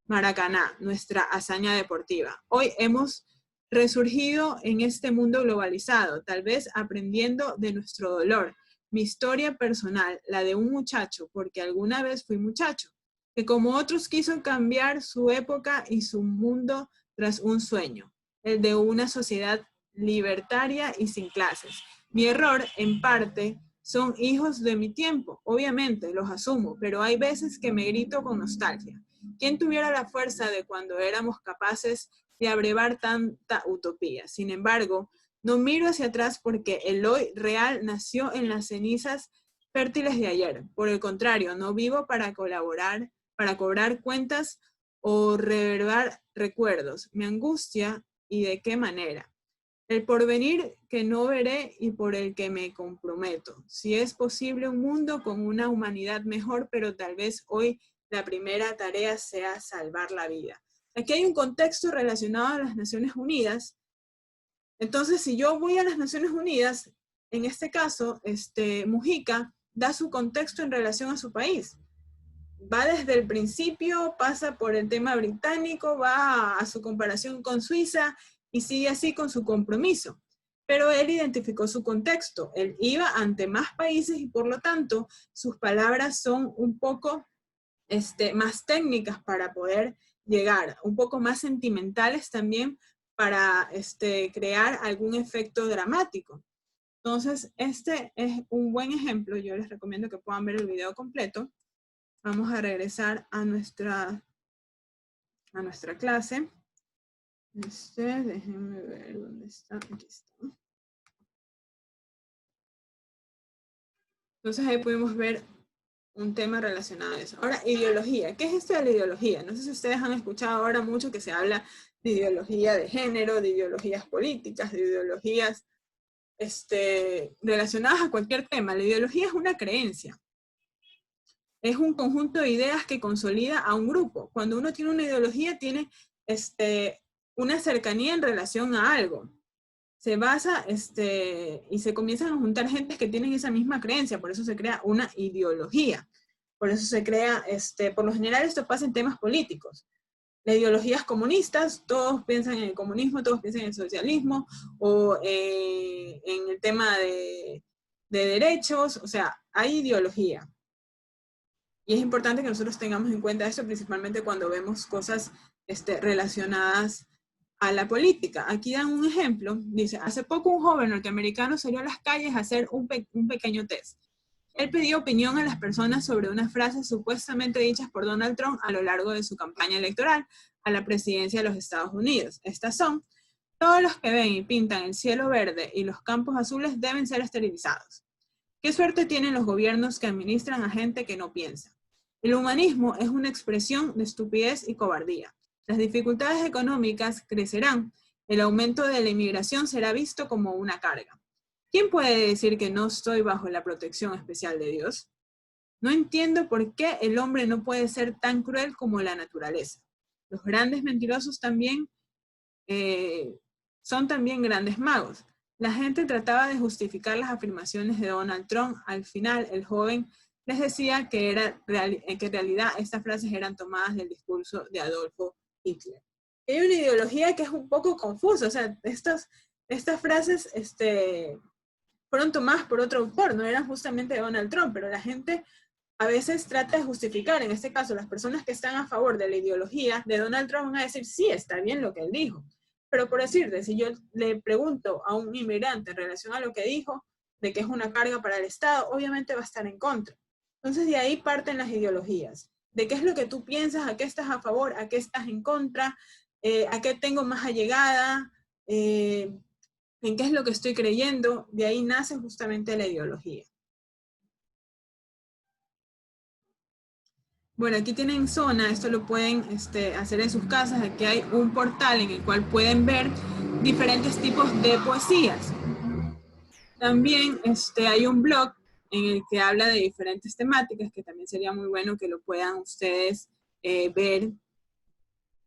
Maracaná, nuestra hazaña deportiva. Hoy hemos resurgido en este mundo globalizado, tal vez aprendiendo de nuestro dolor. Mi historia personal, la de un muchacho, porque alguna vez fui muchacho, que como otros quiso cambiar su época y su mundo tras un sueño, el de una sociedad libertaria y sin clases. Mi error, en parte, son hijos de mi tiempo, obviamente, los asumo, pero hay veces que me grito con nostalgia. ¿Quién tuviera la fuerza de cuando éramos capaces de abrevar tanta utopía? Sin embargo, no miro hacia atrás porque el hoy real nació en las cenizas fértiles de ayer. Por el contrario, no vivo para colaborar, para cobrar cuentas o reverbar recuerdos. Me angustia, ¿y de qué manera? El porvenir que no veré y por el que me comprometo. Si es posible un mundo con una humanidad mejor, pero tal vez hoy la primera tarea sea salvar la vida. Aquí hay un contexto relacionado a las Naciones Unidas. Entonces, si yo voy a las Naciones Unidas, en este caso, Mujica da su contexto en relación a su país. Va desde el principio, pasa por el tema británico, va a su comparación con Suiza y sigue así con su compromiso. Pero él identificó su contexto, él iba ante más países y por lo tanto sus palabras son un poco más técnicas para poder llegar, un poco más sentimentales también para crear algún efecto dramático. Entonces, este es un buen ejemplo. Yo les recomiendo que puedan ver el video completo. Vamos a regresar a nuestra clase. Déjenme ver dónde está. Aquí está. Entonces ahí pudimos ver un tema relacionado a eso. Ahora, ideología. ¿Qué es esto de la ideología? No sé si ustedes han escuchado ahora mucho que se habla de ideología de género, de ideologías políticas, de ideologías relacionadas a cualquier tema. La ideología es una creencia. Es un conjunto de ideas que consolida a un grupo. Cuando uno tiene una ideología, tiene una cercanía en relación a algo. Se basa y se comienzan a juntar gentes que tienen esa misma creencia, por eso se crea una ideología. Por eso se crea, por lo general esto pasa en temas políticos. Las ideologías comunistas, todos piensan en el comunismo, todos piensan en el socialismo, o en el tema de derechos, o sea, hay ideología. Y es importante que nosotros tengamos en cuenta esto, principalmente cuando vemos cosas relacionadas a la política. Aquí dan un ejemplo. Dice, hace poco un joven norteamericano salió a las calles a hacer un pequeño test. Él pidió opinión a las personas sobre unas frases supuestamente dichas por Donald Trump a lo largo de su campaña electoral a la presidencia de los Estados Unidos. Estas son: todos los que ven y pintan el cielo verde y los campos azules deben ser esterilizados. ¿Qué suerte tienen los gobiernos que administran a gente que no piensa? El humanismo es una expresión de estupidez y cobardía. Las dificultades económicas crecerán. El aumento de la inmigración será visto como una carga. ¿Quién puede decir que no estoy bajo la protección especial de Dios? No entiendo por qué el hombre no puede ser tan cruel como la naturaleza. Los grandes mentirosos también son también grandes magos. La gente trataba de justificar las afirmaciones de Donald Trump. Al final, el joven les decía que en realidad estas frases eran tomadas del discurso de Adolfo Hitler. Hay una ideología que es un poco confusa, o sea, estas frases fueron tomadas por otro autor, no eran justamente de Donald Trump, pero la gente a veces trata de justificar, en este caso, las personas que están a favor de la ideología de Donald Trump van a decir, sí, está bien lo que él dijo. Pero por decirte, si yo le pregunto a un inmigrante en relación a lo que dijo, de que es una carga para el Estado, obviamente va a estar en contra. Entonces de ahí parten las ideologías. De qué es lo que tú piensas, a qué estás a favor, a qué estás en contra, a qué tengo más allegada, en qué es lo que estoy creyendo. De ahí nace justamente la ideología. Bueno, aquí tienen zona, esto lo pueden hacer en sus casas. Aquí hay un portal en el cual pueden ver diferentes tipos de poesías. También hay un blog en el que habla de diferentes temáticas, que también sería muy bueno que lo puedan ustedes ver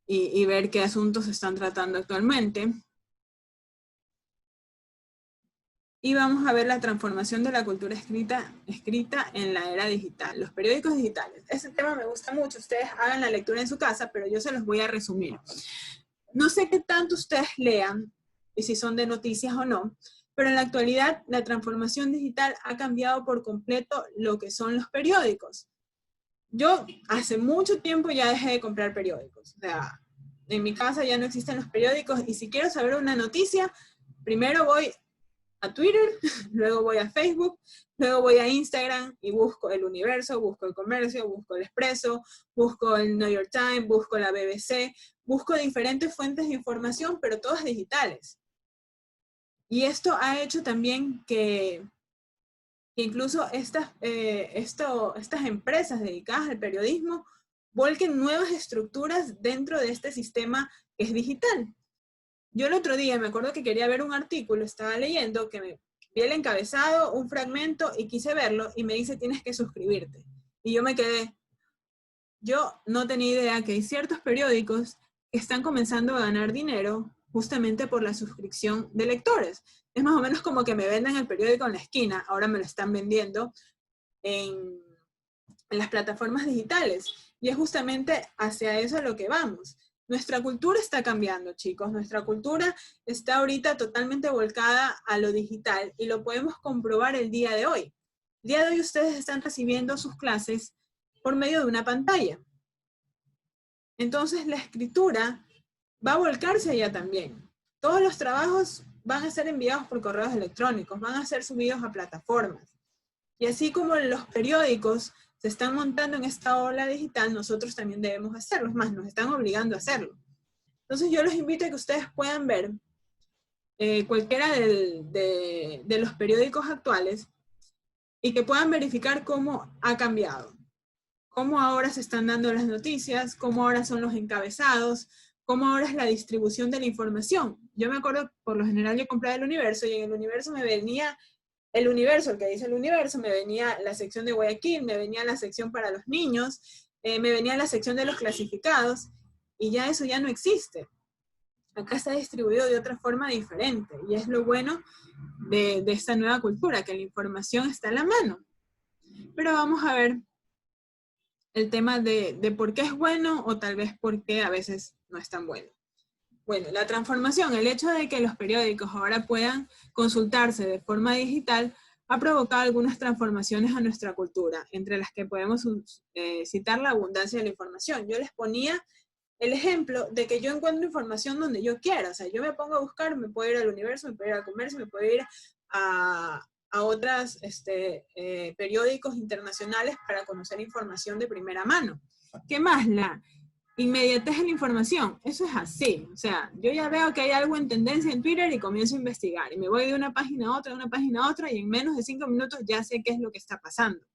y ver qué asuntos se están tratando actualmente. Y vamos a ver la transformación de la cultura escrita en la era digital, los periódicos digitales. Ese tema me gusta mucho, ustedes hagan la lectura en su casa, pero yo se los voy a resumir. No sé qué tanto ustedes lean, y si son de noticias o no, pero en la actualidad la transformación digital ha cambiado por completo lo que son los periódicos. Yo hace mucho tiempo ya dejé de comprar periódicos. O sea, en mi casa ya no existen los periódicos, y si quiero saber una noticia, primero voy a Twitter, luego voy a Facebook, luego voy a Instagram y busco El Universo, busco El Comercio, busco El Expreso, busco el New York Times, busco la BBC, busco diferentes fuentes de información, pero todas digitales. Y esto ha hecho también que incluso estas empresas dedicadas al periodismo volquen nuevas estructuras dentro de este sistema que es digital. Yo el otro día me acuerdo que quería ver un artículo, estaba leyendo, que me vi el encabezado, un fragmento, y quise verlo, y me dice, tienes que suscribirte. Y yo me quedé. Yo no tenía idea que hay ciertos periódicos que están comenzando a ganar dinero justamente por la suscripción de lectores. Es más o menos como que me venden el periódico en la esquina, ahora me lo están vendiendo en las plataformas digitales. Y es justamente hacia eso a lo que vamos. Nuestra cultura está cambiando, chicos. Nuestra cultura está ahorita totalmente volcada a lo digital, y lo podemos comprobar el día de hoy. El día de hoy ustedes están recibiendo sus clases por medio de una pantalla. Entonces la escritura va a volcarse allá también. todos los trabajos van a ser enviados por correos electrónicos, van a ser subidos a plataformas. Y así como los periódicos se están montando en esta ola digital, nosotros también debemos hacerlo, es más, nos están obligando a hacerlo. Entonces yo los invito a que ustedes puedan ver cualquiera de los periódicos actuales y que puedan verificar cómo ha cambiado, cómo ahora se están dando las noticias, cómo ahora son los encabezados, cómo ahora es la distribución de la información. Yo me acuerdo, por lo general yo compraba El Universo y en El Universo me venía El Universo, el que dice El Universo, me venía la sección de Guayaquil, me venía la sección para los niños, me venía la sección de los clasificados, y ya eso ya no existe. Acá está distribuido de otra forma diferente, y es lo bueno de esta nueva cultura, que la información está a la mano. Pero vamos a ver el tema de por qué es bueno, o tal vez por qué a veces no es tan bueno. Bueno, la transformación, el hecho de que los periódicos ahora puedan consultarse de forma digital, ha provocado algunas transformaciones a nuestra cultura, entre las que podemos citar la abundancia de la información. Yo les ponía el ejemplo de que yo encuentro información donde yo quiera. O sea, yo me pongo a buscar, me puedo ir al Universo, me puedo ir al Comercio, me puedo ir a otros periódicos internacionales para conocer información de primera mano. ¿Qué más? La inmediatez de la información. Eso es así. O sea, yo ya veo que hay algo en tendencia en Twitter y comienzo a investigar. Y me voy de una página a otra, de una página a otra, y en menos de 5 minutos ya sé qué es lo que está pasando.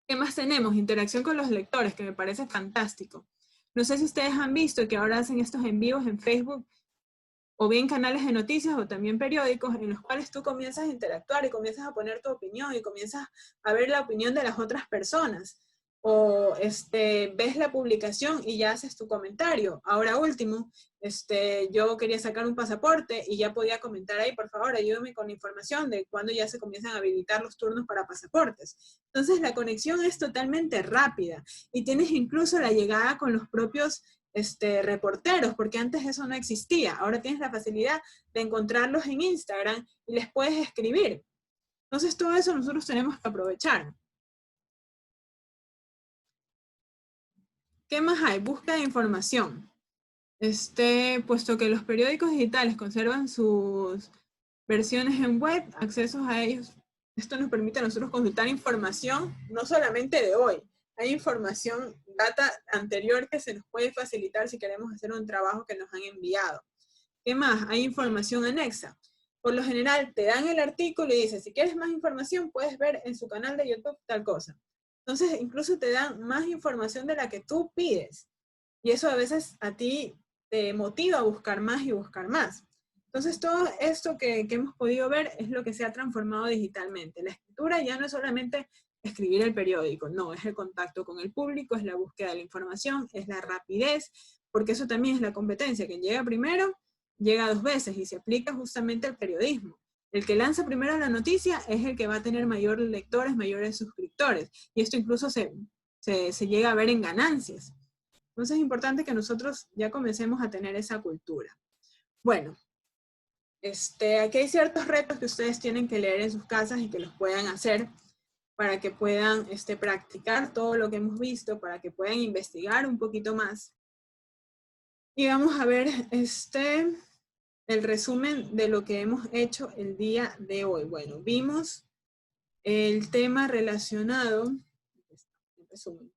¿Qué más tenemos? Interacción con los lectores, que me parece fantástico. No sé si ustedes han visto que ahora hacen estos en vivos en Facebook, o bien canales de noticias, o también periódicos, en los cuales tú comienzas a interactuar y comienzas a poner tu opinión y comienzas a ver la opinión de las otras personas. O ves la publicación y ya haces tu comentario. Ahora último, yo quería sacar un pasaporte y ya podía comentar ahí, por favor, ayúdame con la información de cuándo ya se comienzan a habilitar los turnos para pasaportes. Entonces la conexión es totalmente rápida y tienes incluso la llegada con los propios reporteros, porque antes eso no existía. Ahora tienes la facilidad de encontrarlos en Instagram y les puedes escribir. Entonces todo eso nosotros tenemos que aprovechar. ¿Qué más hay? Búsqueda de información. Puesto que los periódicos digitales conservan sus versiones en web, accesos a ellos, esto nos permite a nosotros consultar información, no solamente de hoy, hay información, data anterior que se nos puede facilitar si queremos hacer un trabajo que nos han enviado. ¿Qué más? Hay información anexa. Por lo general, te dan el artículo y dice, si quieres más información, puedes ver en su canal de YouTube tal cosa. Entonces, incluso te dan más información de la que tú pides. Y eso a veces a ti te motiva a buscar más y buscar más. Entonces, todo esto que hemos podido ver es lo que se ha transformado digitalmente. La escritura ya no es solamente escribir el periódico, no, es el contacto con el público, es la búsqueda de la información, es la rapidez, porque eso también es la competencia. Quien llega primero, llega 2 veces y se aplica justamente al periodismo. El que lanza primero la noticia es el que va a tener mayores lectores, mayores suscriptores. Y esto incluso se llega a ver en ganancias. Entonces es importante que nosotros ya comencemos a tener esa cultura. Bueno, aquí hay ciertos retos que ustedes tienen que leer en sus casas y que los puedan hacer para que puedan practicar todo lo que hemos visto, para que puedan investigar un poquito más. Y vamos a ver el resumen de lo que hemos hecho el día de hoy. Bueno, vimos el tema relacionado, resumen.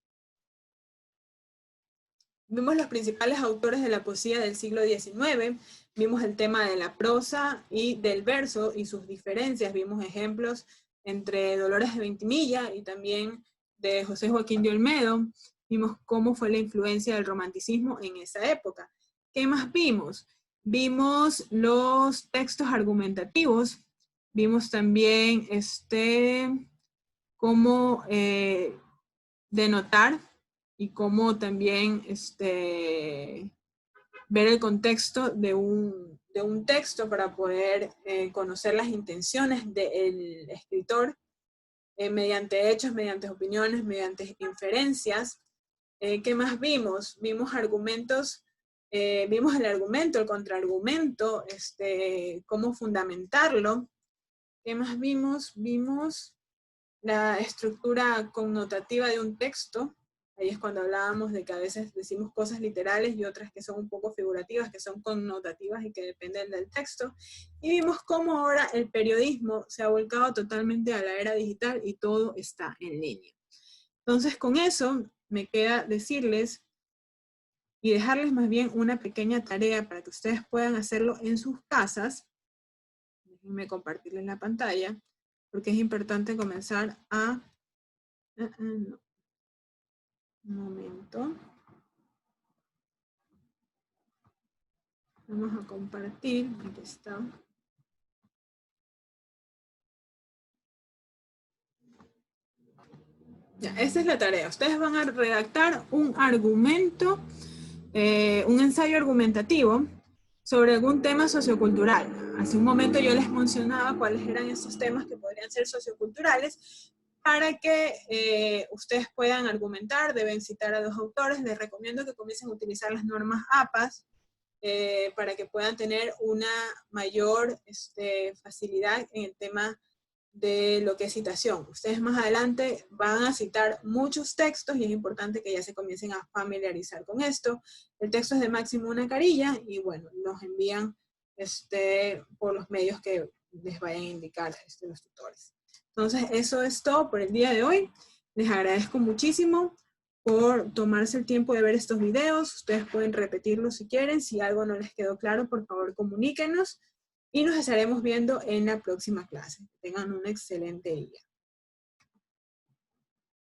Vimos los principales autores de la poesía del siglo XIX, vimos el tema de la prosa y del verso y sus diferencias, vimos ejemplos entre Dolores de Ventimiglia y también de José Joaquín de Olmedo, vimos cómo fue la influencia del romanticismo en esa época. ¿Qué más vimos? Vimos los textos argumentativos, vimos también cómo denotar y cómo también ver el contexto de un texto para poder conocer las intenciones del escritor mediante hechos, mediante opiniones, mediante inferencias. ¿Qué más vimos? Vimos argumentos, vimos el argumento, el contraargumento, cómo fundamentarlo. ¿Qué más vimos? Vimos la estructura connotativa de un texto. Ahí es cuando hablábamos de que a veces decimos cosas literales y otras que son un poco figurativas, que son connotativas y que dependen del texto. Y vimos cómo ahora el periodismo se ha volcado totalmente a la era digital y todo está en línea. Entonces, con eso me queda decirles y dejarles más bien una pequeña tarea para que ustedes puedan hacerlo en sus casas. Déjenme compartirles la pantalla, porque es importante comenzar a... no. Un momento. Vamos a compartir. Aquí está. Ya, esta es la tarea. Ustedes van a redactar un argumento, un ensayo argumentativo sobre algún tema sociocultural. Hace un momento yo les mencionaba cuáles eran esos temas que podrían ser socioculturales. Para que ustedes puedan argumentar, deben citar a los autores. Les recomiendo que comiencen a utilizar las normas APAS para que puedan tener una mayor facilidad en el tema de lo que es citación. Ustedes más adelante van a citar muchos textos y es importante que ya se comiencen a familiarizar con esto. El texto es de máximo una carilla y bueno, nos envían por los medios que les vayan a indicar los tutores. Entonces, eso es todo por el día de hoy. Les agradezco muchísimo por tomarse el tiempo de ver estos videos. Ustedes pueden repetirlos si quieren. Si algo no les quedó claro, por favor comuníquenos. Y nos estaremos viendo en la próxima clase. Que tengan un excelente día.